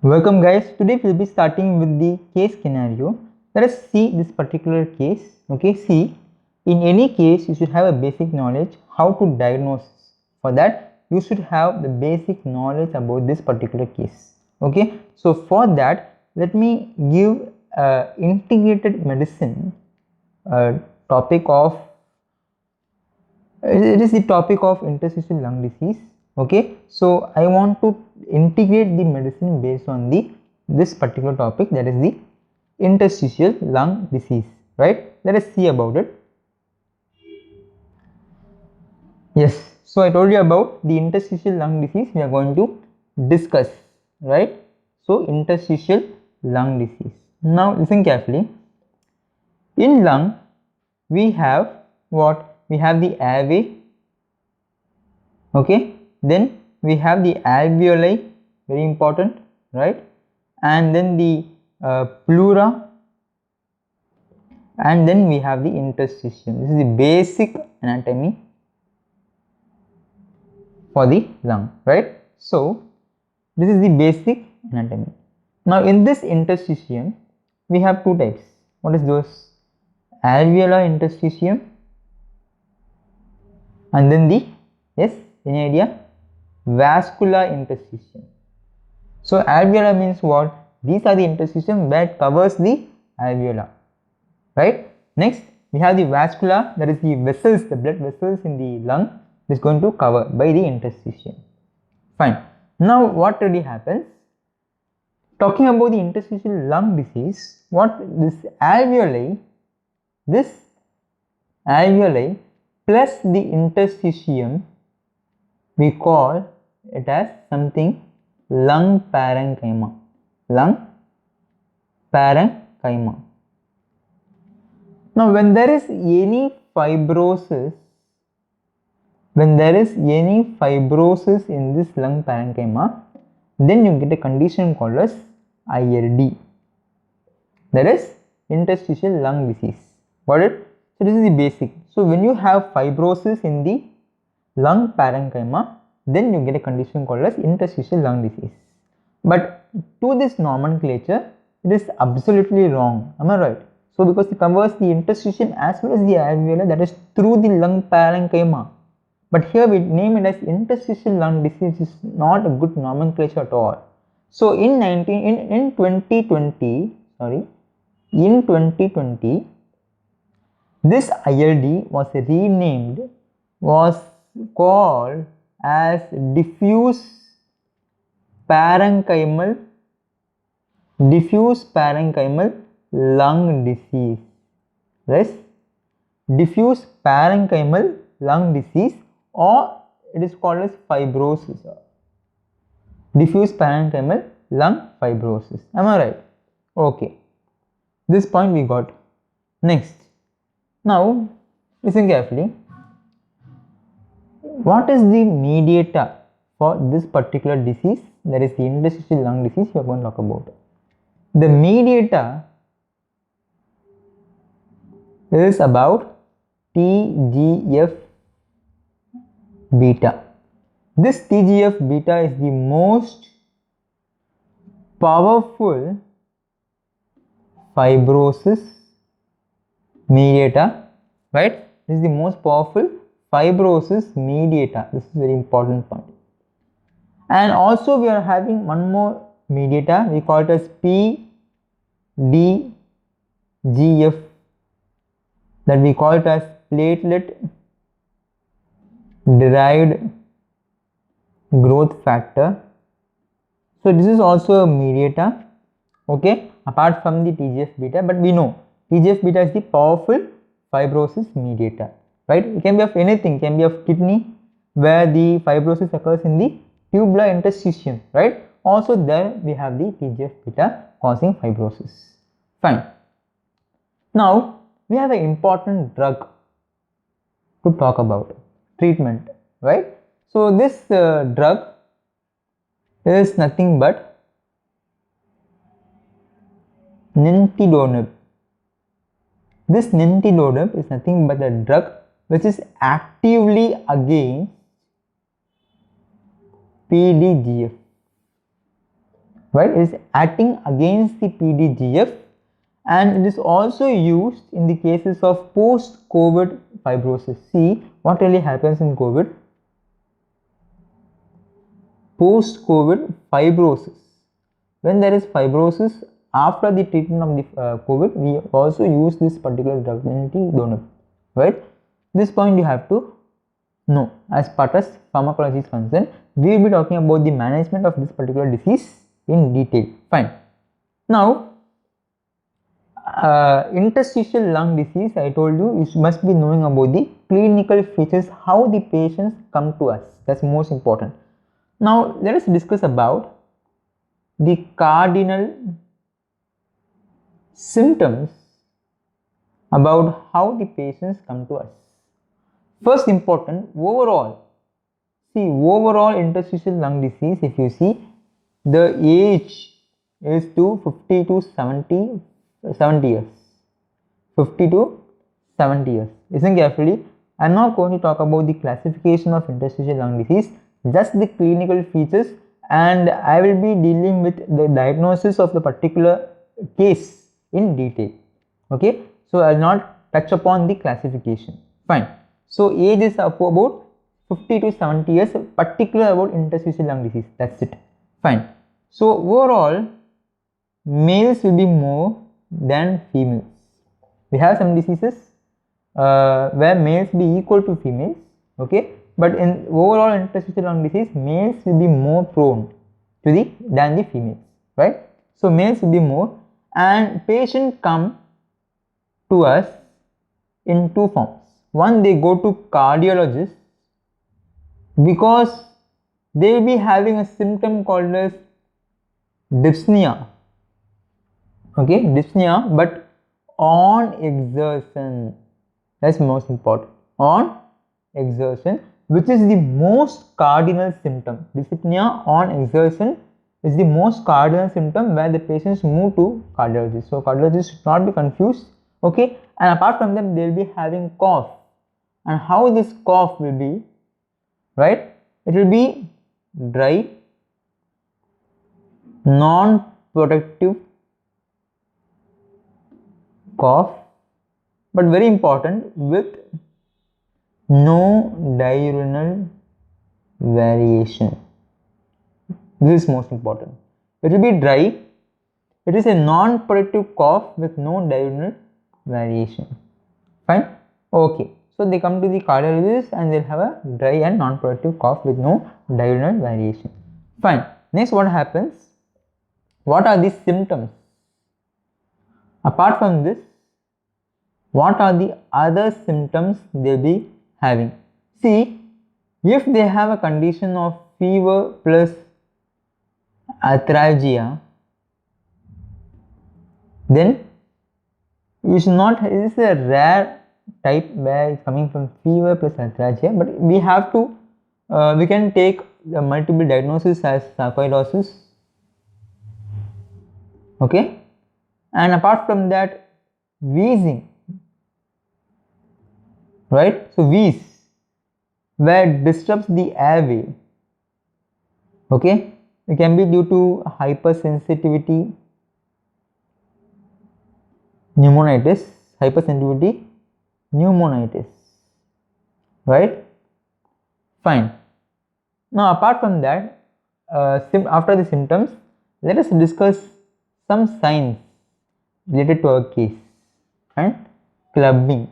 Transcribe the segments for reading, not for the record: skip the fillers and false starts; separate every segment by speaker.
Speaker 1: Welcome guys, today we'll be starting with the case scenario. Let us see this particular case. Okay, see, in any case you should have a basic knowledge how to diagnose. For that you should have the basic knowledge about this particular case. Okay, so for that let me give integrated medicine topic of it is the topic of interstitial lung disease. Okay, so I want to integrate the medicine based on the this particular topic, that is the interstitial lung disease, right? Let us see about it. Yes, so I told you about the interstitial lung disease we are going to discuss, right? So interstitial lung disease, now listen carefully. In lung we have what? We have the airway. Okay, then we have the alveoli, very important, right? And then the pleura, and then we have the interstitium. This is the basic anatomy for the lung, right? So this is the basic anatomy. Now in this interstitium we have two types. What is those? Alveolar interstitium, and then the, yes, any idea? Vascular interstitium. So alveolar means what? These are the interstitium that covers the alveolar, right? Next we have the vascular, that is the vessels, the blood vessels in the lung is going to cover by the interstitium. Fine. Now what really happens? Talking about the interstitial lung disease, what this alveoli plus the interstitium, we call it as something lung parenchyma. Lung parenchyma. Now when there is any fibrosis, in this lung parenchyma, then you get a condition called as ILD, that is interstitial lung disease. Got it? So this is the basic. So when you have fibrosis in the lung parenchyma, then you get a condition called as interstitial lung disease. But to this nomenclature, it is absolutely wrong. Am I right? So because it covers the interstitium as well as the alveolar, that is through the lung parenchyma. But here we name it as interstitial lung disease, is not a good nomenclature at all. So in 2020, this ILD was renamed, was called as diffuse parenchymal lung disease. Yes, diffuse parenchymal lung disease, or it is called as fibrosis. Diffuse parenchymal lung fibrosis. Am I right? Okay, this point we got. Next, now listen carefully. What is the mediator for this particular disease, that is the interstitial lung disease we are going to talk about? The mediator is about TGF beta. This TGF beta is the most powerful fibrosis mediator, right? This is the most powerful fibrosis mediator. This is very important point. And also we are having one more mediator, we call it as PDGF, that we call it as platelet derived growth factor. So this is also a mediator, okay, apart from the TGF beta, but we know TGF beta is the powerful fibrosis mediator, right? It can be of anything, it can be of kidney, where the fibrosis occurs in the tubular interstitium, right? Also there we have the TGF beta causing fibrosis. Fine. Now we have an important drug to talk about, treatment, right? So this drug is nothing but nintedanib. This nintedanib is nothing but a drug which is actively against PDGF. right? It is acting against the PDGF, and it is also used in the cases of post-COVID fibrosis. See what really happens in COVID. Post-COVID fibrosis. When there is fibrosis after the treatment of the COVID, we also use this particular drug in the donor, right? This point you have to know. As part of pharmacology is concerned, we will be talking about the management of this particular disease in detail. Fine. Now, interstitial lung disease, I told you must be knowing about the clinical features, how the patients come to us. That's most important. Now, let us discuss about the cardinal symptoms about how the patients come to us. First important, overall. See, overall interstitial lung disease, if you see, the age is to 50 to 70 years. 50 to 70 years. Listen carefully. I am not going to talk about the classification of interstitial lung disease, just the clinical features, and I will be dealing with the diagnosis of the particular case in detail. Okay, so I will not touch upon the classification. Fine. So age is about 50 to 70 years, particular about interstitial lung disease. That's it. Fine. So overall, males will be more than females. We have some diseases where males be equal to females. Okay, but in overall interstitial lung disease, males will be more prone to than the females, right? So males will be more, and patients come to us in two forms. One, they go to cardiologist because they will be having a symptom called as dyspnea. Okay, dyspnea, but on exertion, that's most important. On exertion, which is the most cardinal symptom. Dyspnea on exertion is the most cardinal symptom where the patients move to cardiologist. So cardiologists should not be confused. Okay, and apart from them, they will be having cough. And how this cough will be, right? It will be dry, non-productive cough, but very important, with no diurnal variation. This is most important. It will be dry. It is a non-productive cough with no diurnal variation. Fine. Okay. So they come to the cardiologist and they'll have a dry and non-productive cough with no diurnal variation. Fine. Next, what happens? What are the symptoms? Apart from this, what are the other symptoms they'll be having? See, if they have a condition of fever plus arthralgia, then you should not, it is a rare type where it's coming from fever plus arthralgia, but we have to, we can take the multiple diagnosis as sarcoidosis. Okay, and apart from that, wheezing, right? So wheeze, where it disrupts the airway. Okay, it can be due to hypersensitivity, pneumonitis, hypersensitivity, pneumonitis, right? Fine. Now apart from that, after the symptoms, let us discuss some signs related to our case. And clubbing.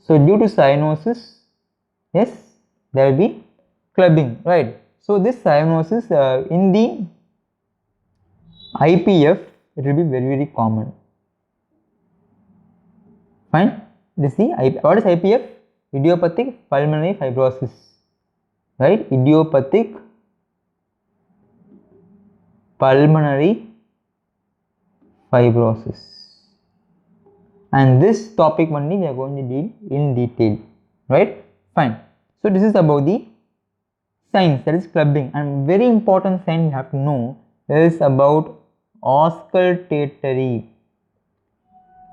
Speaker 1: So due to cyanosis, yes, there will be clubbing, right? So this cyanosis in the IPF, it will be very, very common. Fine. This is what is IPF? Idiopathic pulmonary fibrosis, right? Idiopathic pulmonary fibrosis, and this topic only we are going to deal in detail, right? Fine. So this is about the signs, that is clubbing, and very important sign you have to know is about auscultatory.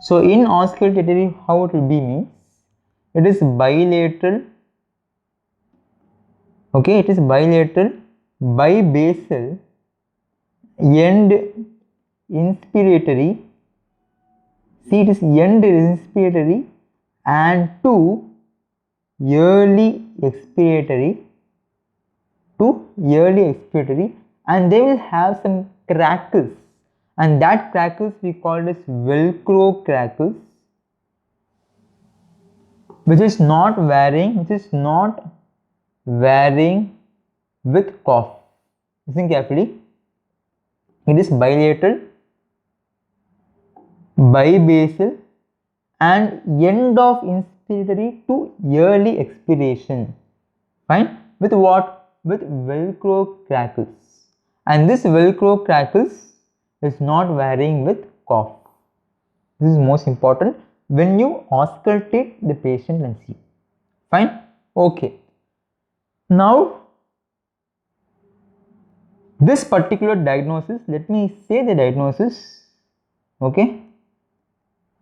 Speaker 1: So in auscultatory, how it will be means, it is bilateral. Okay, it is bilateral, bibasal, end inspiratory, see it is end inspiratory and 2 early expiratory, and they will have some crackles, and that crackles we call as velcro crackles, which is not varying with cough. Listen carefully. It is bilateral, bibasal, and end of inspiratory to early expiration. Fine. With what? With velcro crackles. And this velcro crackles is not varying with cough. This is most important when you auscultate the patient and see. Fine. Okay. Now, this particular diagnosis, let me say the diagnosis. Okay.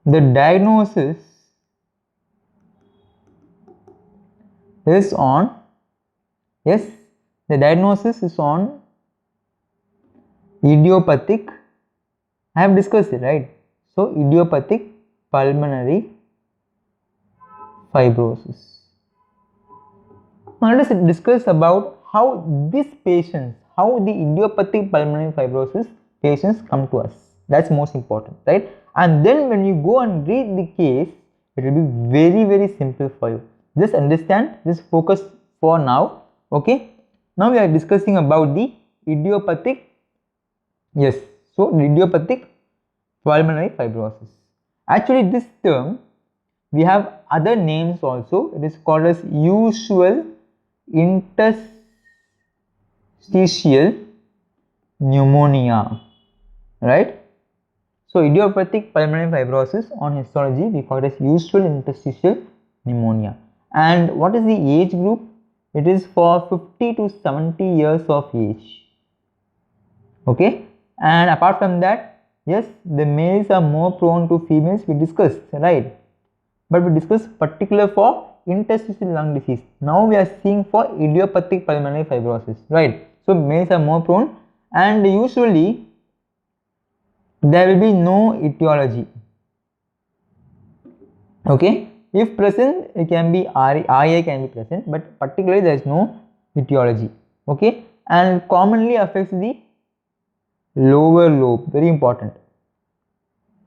Speaker 1: The diagnosis is on, yes, the diagnosis is on idiopathic. I have discussed it, right? So, idiopathic pulmonary fibrosis. Now, let us discuss about how these patients, how the idiopathic pulmonary fibrosis patients come to us. That's most important, right? And then when you go and read the case, it will be very, very simple for you. Just understand, just focus for now. Okay. Now we are discussing about the idiopathic, yes, so idiopathic pulmonary fibrosis. Actually, this term, we have other names also. It is called as usual interstitial pneumonia, right? So, idiopathic pulmonary fibrosis on histology we call it as usual interstitial pneumonia. And what is the age group? It is for 50 to 70 years of age. Okay. And apart from that, yes, the males are more prone to females, we discussed, right? But we discussed particular for interstitial lung disease. Now we are seeing for idiopathic pulmonary fibrosis, right? So males are more prone, and usually there will be no etiology. Okay, if present, it can be RA can be present, but particularly there is no etiology. Okay, and commonly affects the lower lobe. Very important.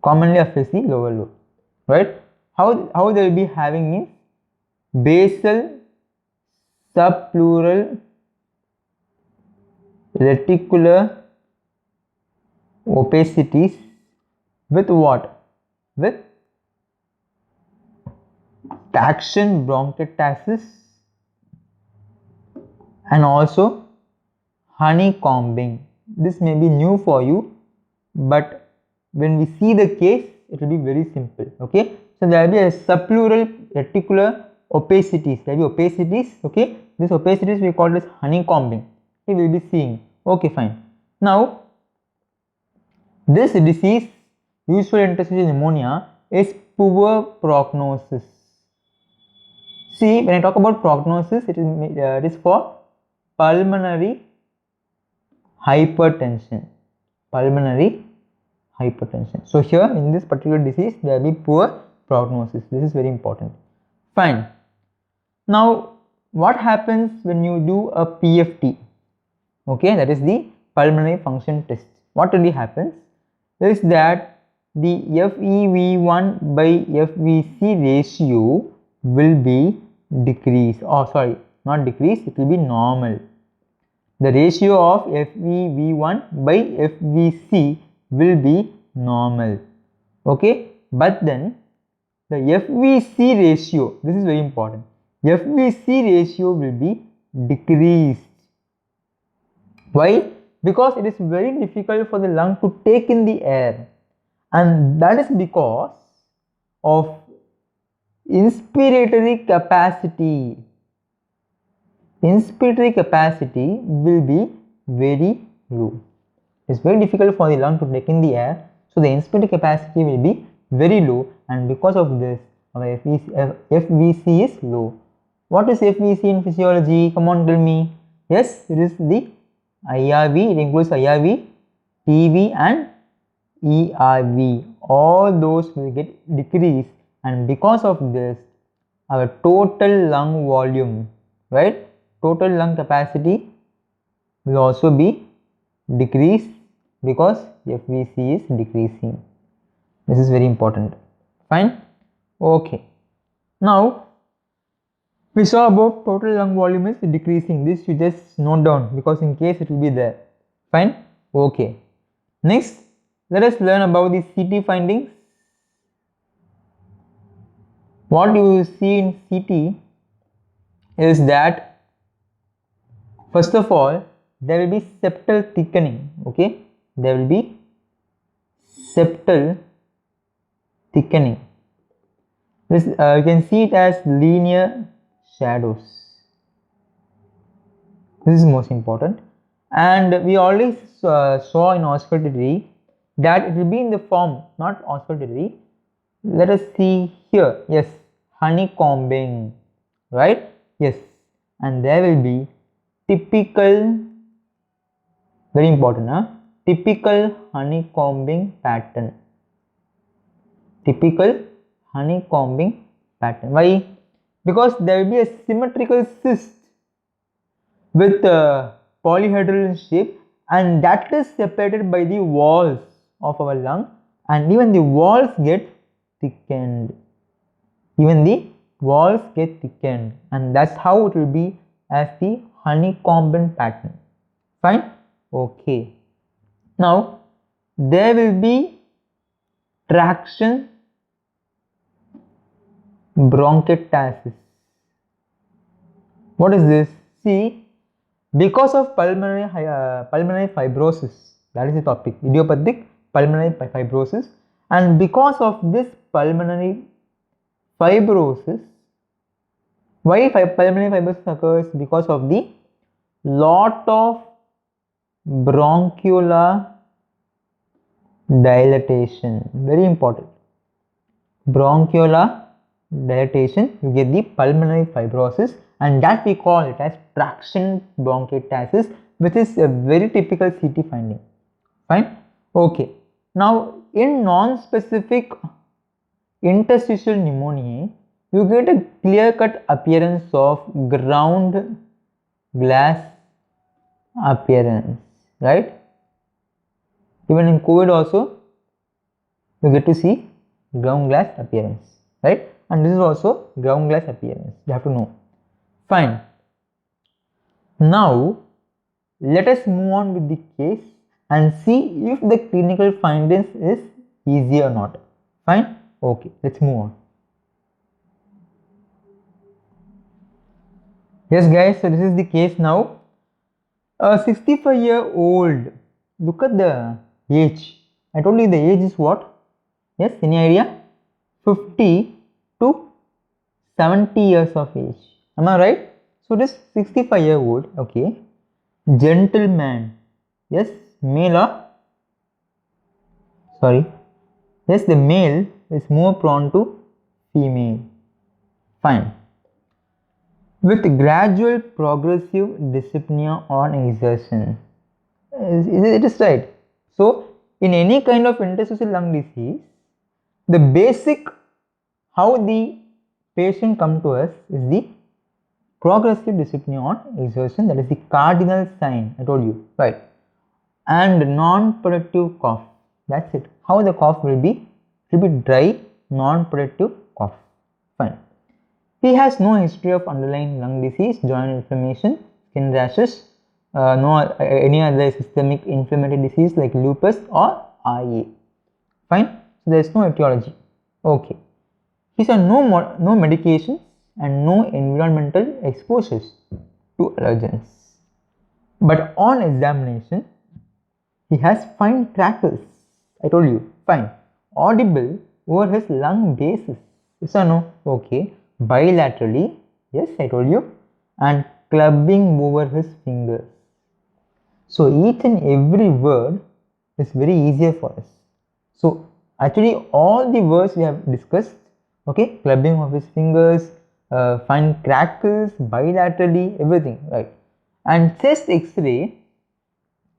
Speaker 1: Commonly affects the lower lobe, right? How they will be having means basal subpleural reticular opacities with what? With traction bronchotaxis and also honeycombing. This may be new for you, but when we see the case, it will be very simple. Okay, so there will be a subpleural reticular opacities. There will be opacities. Okay, this opacities we call this honeycombing. We will be seeing. Okay, fine. Now, this disease, usual interstitial pneumonia, is poor prognosis. See, when I talk about prognosis, it is for pulmonary hypertension. Pulmonary hypertension. So here in this particular disease, there will be poor prognosis. This is very important. Fine. Now, what happens when you do a PFT? Okay, that is the pulmonary function test. What really happens is that the FEV1 by FVC ratio will be decreased. Oh, sorry, not decreased, it will be normal. The ratio of FEV1 by FVC will be normal. Okay, but then the FVC ratio, this is very important, FVC ratio will be decreased. Why? Because it is very difficult for the lung to take in the air, and that is because of inspiratory capacity. Inspiratory capacity will be very low. It's very difficult for the lung to take in the air, so the inspiratory capacity will be very low, and because of this, our FVC is low. What is FVC in physiology? Come on, tell me. Yes, it is the IRV. It includes IRV, TB and ERV, all those will get decreased, and because of this our total lung volume, right, total lung capacity will also be decreased because FVC is decreasing. This is very important. Fine. Okay. Now we saw about total lung volume is decreasing. This you just note down because in case it will be there. Fine. Okay. Next, let us learn about the CT findings. What you see in CT is that first of all there will be septal thickening. Okay, there will be septal thickening. This you can see it as linear shadows. This is most important, and we already saw in auscultatory that it will be in the form, not auscultatory. Let us see here. Yes, honeycombing, right? Yes, and there will be typical, very important, typical honeycombing pattern. Typical honeycombing pattern. Why? Because there will be a symmetrical cyst with polyhedral in shape, and that is separated by the walls of our lung, and even the walls get thickened. Even the walls get thickened, and that's how it will be as the honeycomb pattern. Fine. Okay. Now there will be traction bronchiectasis. What is this? See, because of pulmonary fibrosis, that is the topic, idiopathic pulmonary fibrosis, and because of this pulmonary fibrosis, why pulmonary fibrosis occurs? Because of the lot of bronchiolar dilatation. Very important. Bronchiolar dilatation, you get the pulmonary fibrosis, and that we call it as traction bronchiectasis, which is a very typical CT finding. Fine. Okay. Now in non-specific interstitial pneumonia, you get a clear-cut appearance of ground glass appearance, right? Even in COVID also you get to see ground glass appearance, right? And this is also ground glass appearance, you have to know. Fine. Now let us move on with the case and see if the clinical findings is easy or not. Fine. Okay, let's move on. Yes guys, so this is the case now. A 65-year-old, look at the age. I told you the age is what? Yes, any idea? 50 to 70 years of age. Am I right? So this 65-year-old, okay, gentleman, yes, male or, sorry, yes, the male is more prone to female. Fine. With gradual progressive dyspnea on exertion. It is right. So in any kind of interstitial lung disease, the basic how the patient come to us is the progressive dyspnea on exertion. That is the cardinal sign, I told you, right? And non-productive cough. That's it. How the cough will be? It will be dry, non-productive cough. Fine. He has no history of underlying lung disease, joint inflammation, skin rashes, no any other systemic inflammatory disease like lupus or RA. Fine. So there is no etiology. Okay. He saw no medications and no environmental exposures to allergens. But on examination, he has fine crackles. I told you, fine. Audible over his lung bases. Yes or no? Okay. Bilaterally, yes, I told you, and clubbing over his fingers. So each and every word is very easier for us. So actually all the words we have discussed, okay, clubbing of his fingers, fine crackles, bilaterally, everything, right? And chest X-ray,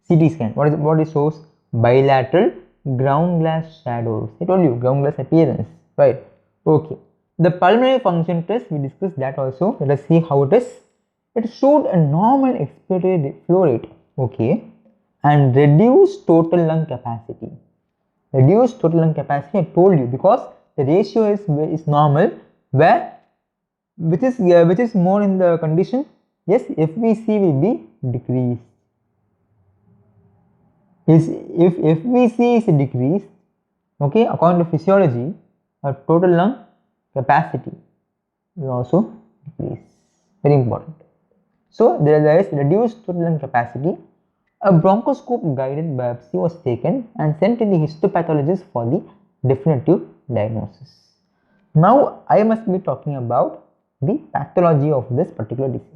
Speaker 1: CT scan, what it shows? bilateral ground glass shadows. I told you ground glass appearance, right? Okay. The pulmonary function test, we discussed that also. Let us see how it is. It showed a normal expiratory flow rate, okay, and reduced total lung capacity. Reduced total lung capacity, I told you, because the ratio is normal, where which is more in the condition, yes, FVC will be decreased. If FVC is decreased, okay, according to physiology, our total lung capacity will also decrease. Very important. So there is reduced total lung capacity. A bronchoscope guided biopsy was taken and sent to the histopathologist for the definitive diagnosis. Now I must be talking about the pathology of this particular disease.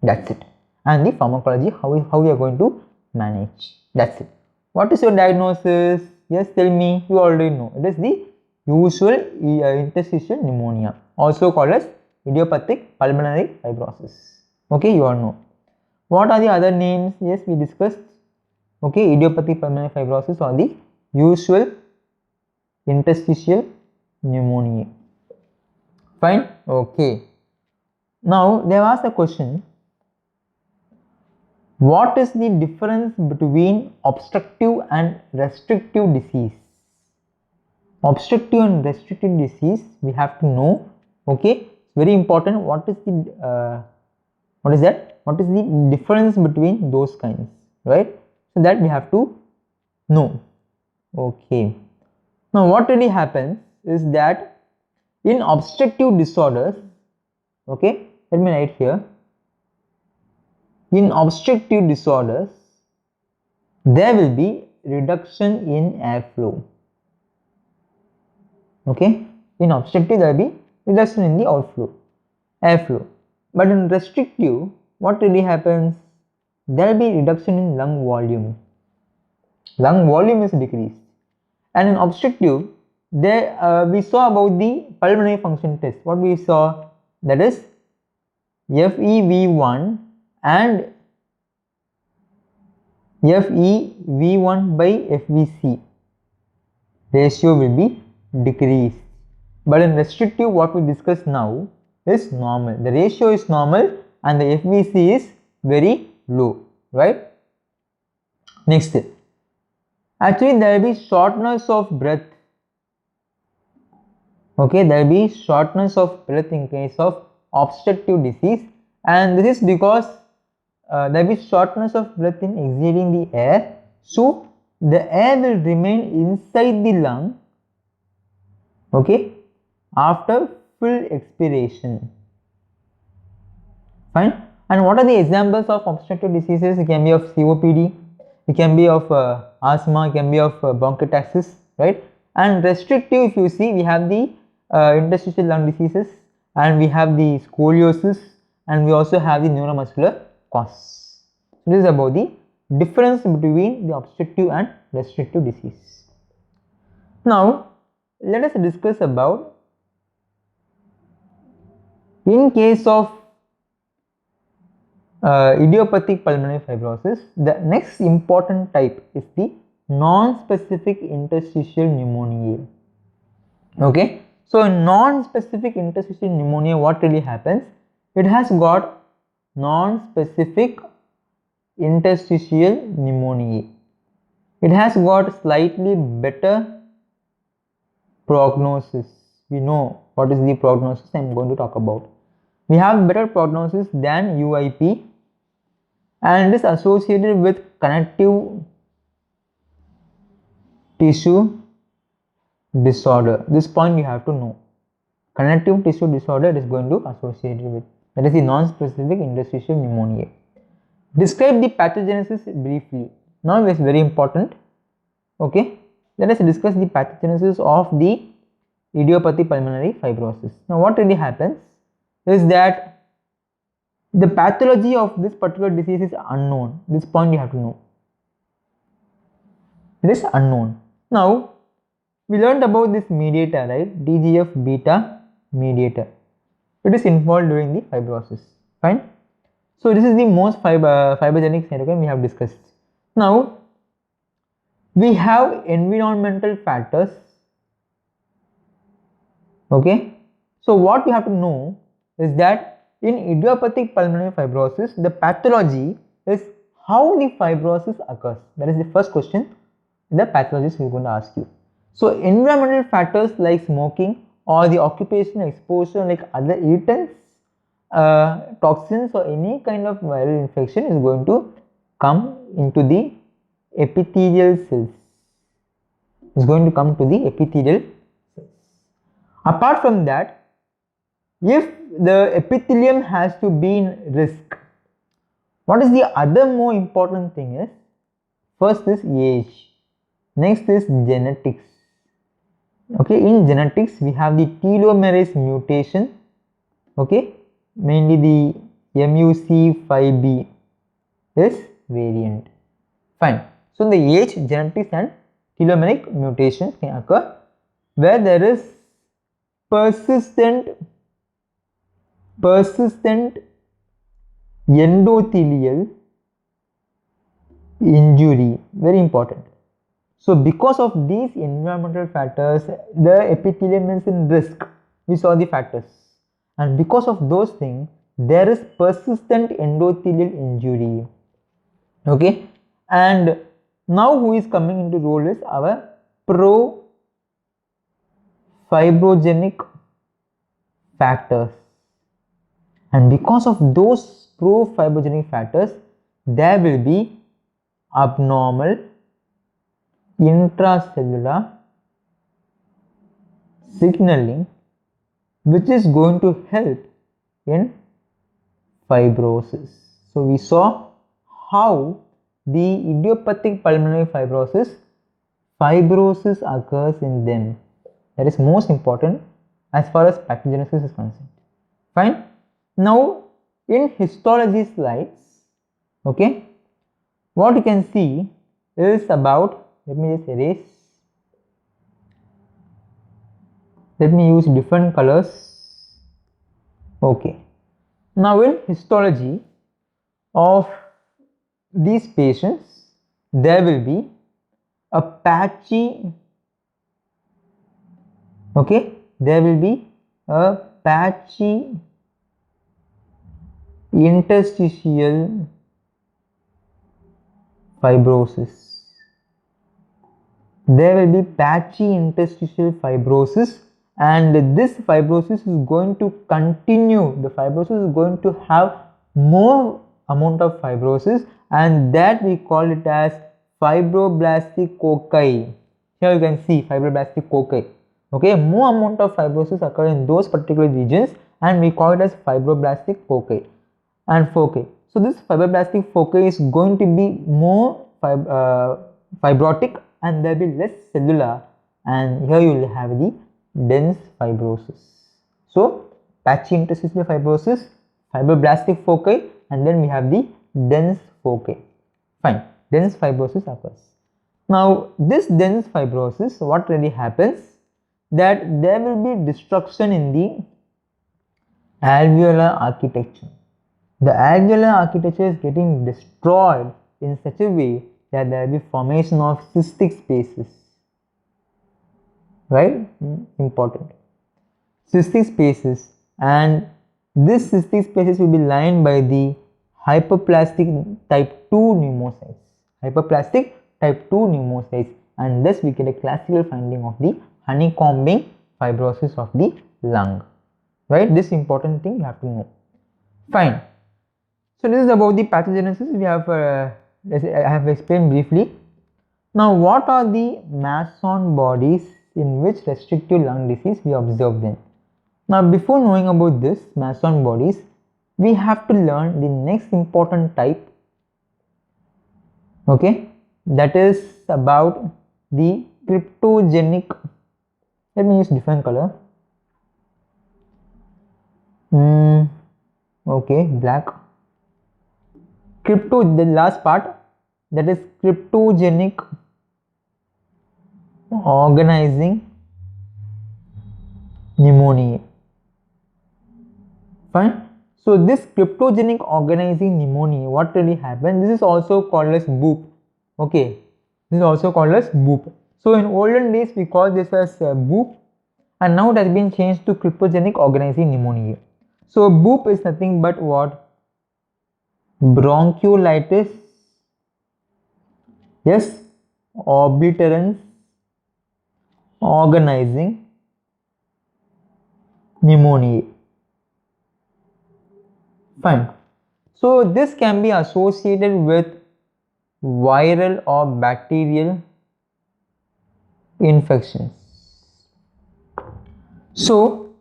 Speaker 1: That's it. And the pharmacology, how we are going to manage. That's it. What is your diagnosis? Yes, tell me. You already know. It is the usual interstitial pneumonia, also called as idiopathic pulmonary fibrosis. Okay, you all know. What are the other names? Yes, we discussed. Okay, idiopathic pulmonary fibrosis or the usual interstitial pneumonia. Fine. Okay. Now they have asked a question. What is the difference between obstructive and restrictive disease? Obstructive and restrictive disease, we have to know. Okay, it's very important. What is the what is the difference between those kinds, right? So that we have to know. Okay, now what really happens is that in obstructive disorders, okay, let me write here. In obstructive disorders, there will be reduction in airflow. Okay, in obstructive there will be reduction in the airflow. But in restrictive, what really happens? There will be reduction in lung volume. Lung volume is decreased. And in obstructive, there we saw about the pulmonary function test. What we saw, that is FEV1 and FEV1 by FVC ratio will be decreased. But in restrictive, what we discuss now is normal. The ratio is normal and the FVC is very low, right? Next, actually there will be shortness of breath. Okay, there will be shortness of breath in case of obstructive disease, and this is because there will be shortness of breath in exhaling the air. So the air will remain inside the lung, okay, after full expiration. Fine. And what are the examples of obstructive diseases? It can be of COPD, it can be of asthma, it can be of bronchiectasis, right? And restrictive, if you see, we have the interstitial lung diseases, and we have the scoliosis, and we also have the neuromuscular cause. So this is about the difference between the obstructive and restrictive disease. Now let us discuss about, in case of idiopathic pulmonary fibrosis, the next important type is the non-specific interstitial pneumonia. Okay, so in non-specific interstitial pneumonia, what really happens? It has got non-specific interstitial pneumonia. It has got slightly better prognosis. We know what is the prognosis I am going to talk about. We have better prognosis than UIP, and it is associated with connective tissue disorder. This point you have to know. Connective tissue disorder is going to associate with, that is the non-specific interstitial pneumonia. Describe the pathogenesis briefly. Now it is very important. Okay, let us discuss the pathogenesis of the idiopathic pulmonary fibrosis. Now what really happens is that the pathology of this particular disease is unknown. This point you have to know. It is unknown. Now we learned about this mediator, right? TGF beta mediator. It is involved during the fibrosis. Fine. So this is the most fibrogenic cytokine we have discussed. Now We have environmental factors. Okay, so what you have to know is that in idiopathic pulmonary fibrosis, the pathology is how the fibrosis occurs. That is the first question the pathologist is going to ask you. So environmental factors like smoking or the occupational exposure like other irritants, toxins or any kind of viral infection is going to come into the epithelial cells. Is going to come to the epithelial cells. Apart from that, if the epithelium has to be in risk, what is the other more important thing is, first is age, next is genetics. Okay, in genetics we have the telomerase mutation, okay, mainly the MUC5B is variant. Fine. So the age, genetics and telomeric mutations can occur where there is persistent endothelial injury, very important. So because of these environmental factors, the epithelium is in risk. We saw the factors, and because of those things, there is persistent endothelial injury. Okay, and now who is coming into role is our pro-fibrogenic factors, and because of those pro-fibrogenic factors, there will be abnormal intracellular signaling, which is going to help in fibrosis. So we saw how the idiopathic pulmonary fibrosis occurs in them. That is most important as far as pathogenesis is concerned. Fine. Now in histology slides, okay, what you can see is about, let me just erase, let me use different colors. Okay, now in histology of these patients, there will be a patchy, okay, there will be a patchy interstitial fibrosis. There will be patchy interstitial fibrosis, and this fibrosis is going to continue. The fibrosis is going to have more amount of fibrosis, and that we call it as fibroblastic foci. Here you can see fibroblastic foci. Okay, more amount of fibrosis occur in those particular regions, and we call it as fibroblastic foci and foci. So this fibroblastic foci is going to be more fibrotic, and there will be less cellular, and here you will have the dense fibrosis. So patchy interstitial fibrosis, fibroblastic foci, and then we have the dense foci. Fine, dense fibrosis occurs. Now this dense fibrosis, what really happens, that there will be destruction in the alveolar architecture. The alveolar architecture is getting destroyed in such a way that there will be formation of cystic spaces, right? Important. Cystic spaces, and this cystic spaces will be lined by the hyperplastic type 2 pneumocytes. Hyperplastic type 2 pneumocytes, and thus we get a classical finding of the honeycombing fibrosis of the lung, right? This important thing you have to know. Fine. So this is about the pathogenesis. We have I have explained briefly. Now what are the Masson bodies in which restrictive lung disease we observe them? Now before knowing about this Masson bodies, we have to learn the next important type, okay, that is about the cryptogenic. Let me use different color. Okay, black. The last part, that is cryptogenic organizing pneumonia. Fine. So this cryptogenic organizing pneumonia, what really happens? This is also called as BOOP. Okay, This is also called as BOOP. So in olden days we call this as BOOP, and now it has been changed to cryptogenic organizing pneumonia. So BOOP is nothing but what? Bronchiolitis, yes, obliterans organizing pneumonia. Fine. So this can be associated with viral or bacterial infections. So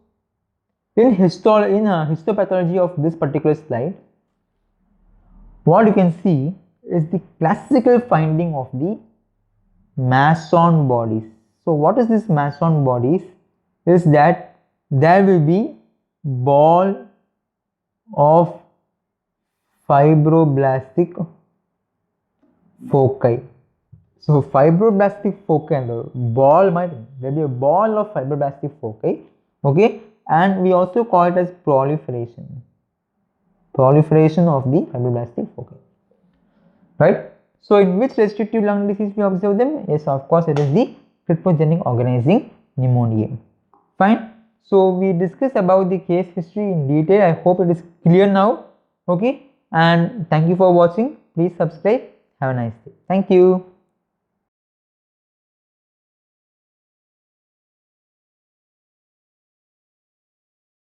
Speaker 1: in histopathology of this particular slide, what you can see is the classical finding of the Masson bodies. So what is this Masson bodies? Is that there will be ball of fibroblastic foci. So fibroblastic foci and the ball there will be a ball of fibroblastic foci, okay, and we also call it as proliferation of the fibroblastic foci, right? So in which restrictive lung disease we observe them? Yes, of course, it is the cryptogenic organizing pneumonia. Fine. So we discussed about the case history in detail. I hope it is clear now. Okay, and thank you for watching. Please subscribe. Have a nice day. Thank you.